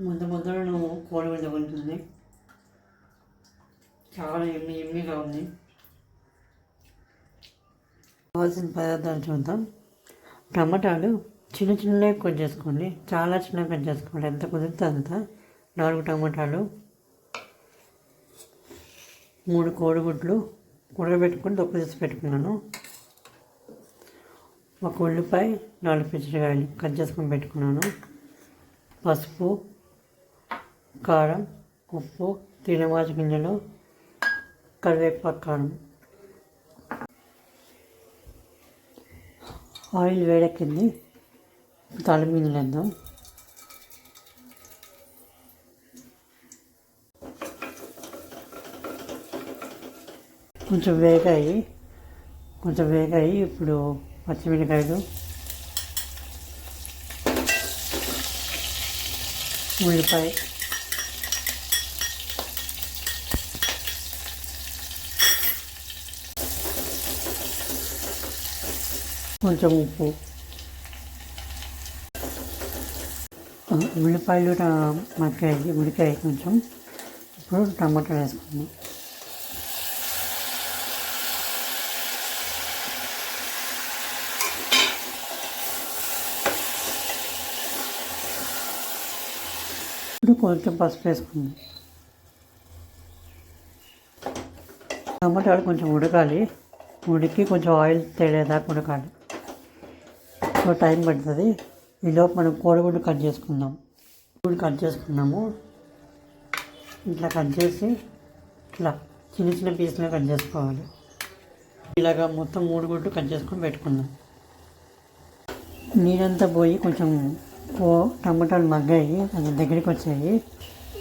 ముద్దలో కోడిగుడ్డు ఉంటుంది. చాలా ఎమ్మిగా ఉంది. కావాల్సిన పదార్థాలు చూద్దాం. టమాటాలు చిన్నగా కట్ చేసుకోండి. చాలా చిన్నగా కట్ చేసుకోండి. ఎంత కుదిరితే అంత. 4 టమాటాలు, 3 కోడిగుడ్లు ఉడకబెట్టుకొని తొక్కు తీసి పెట్టుకున్నాను. 1 ఉల్లిపాయ, 4 పచ్చిమిరపకాయలు కట్ చేసుకొని పెట్టుకున్నాను. పసుపు, కారం, ఉప్పు, తినమాజ గింజలు, కరివేపాకు కారం. ఆయిల్ వేడెక్కింది. తాలింపు గింజలు వేద్దాం. కొంచెం వేగాయి. ఇప్పుడు పచ్చిమిరపకాయలు, ఉల్లిపాయ, కొంచెం ఉప్పు. ఉల్లిపాయలు ఉడికాయి కొంచెం. ఇప్పుడు టమాటాలు వేసుకుందాం. ఇప్పుడు కొంచెం పసుపు వేసుకుందాం. టమాటాలు కొంచెం ఉడికి కొంచెం ఆయిల్ తేలేదాకా ఉడకాలి. సో టైం పడుతుంది. ఈలోపు మనం కోడిగుడ్డు కట్ చేసుకున్నాము. ఇట్లా కట్ చేసి ఇట్లా చిన్న పీసులుగా కట్ చేసుకోవాలి. ఇలాగా మొత్తం 3 గుడ్లు కట్ చేసుకొని పెట్టుకుందాం. నీరంతా పోయి కొంచెం టమాటాలు మగ్గాయి, అది దగ్గరికి వచ్చాయి.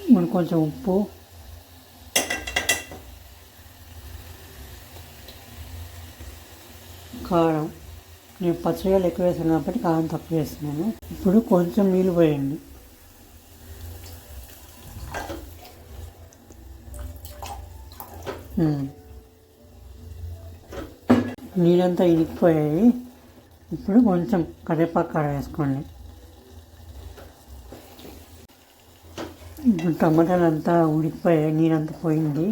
ఇప్పుడు కొంచెం ఉప్పు, కారం. నేను పచ్చిగా ఎక్కువ వేసాను కాబట్టి కారం తక్కువ వేస్తున్నాను. ఇప్పుడు కొంచెం నీళ్ళు పోయండి. నీళ్ళంతా ఇరిగిపోయాయి. ఇప్పుడు కొంచెం కరివేపాకు కారం వేసుకోండి. ఇప్పుడు టమాటాలు అంతా ఉడికిపోయాయి, నీరంతా పోయింది.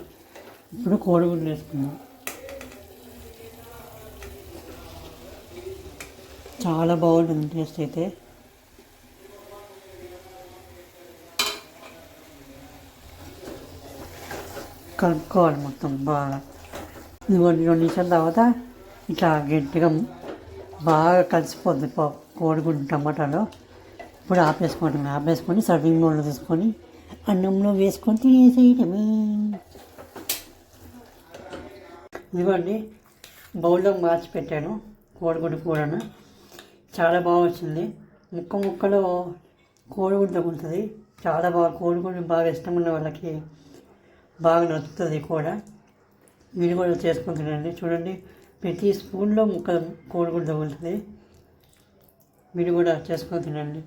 ఇప్పుడు కోడిగుడ్లు వేసుకుందాం. చాలా బాగుంటుంది టేస్ట్ అయితే. కలుపుకోవాలి మొత్తం బాగా. 2 నిమిషాల తర్వాత ఇట్లా గట్టిగా బాగా కలిసిపోద్ది కోడిగుడ్డు టమాటాలో. ఇప్పుడు ఆపేసుకొని సర్వింగ్ బౌల్లో తీసుకొని అన్నంలో వేసుకొని తినేసేయటమే. ఇదిగోండి, బౌల్లో మార్చి పెట్టాను కోడిగుడ్డు కూరను. చాలా బాగా వచ్చింది. ముక్కలో కోడిగుడ్డు తగులుతుంది. చాలా బాగా, కోడిగుడ్డు బాగా ఇష్టం ఉన్న వాళ్ళకి బాగా నచ్చుతుంది కూడా. మీరు కూడా చేసుకొని తినండి. చూడండి, ప్రతి స్పూన్లో కోడిగుడ్డు తగులుతుంది. మీరు కూడా చేసుకొని తినండి.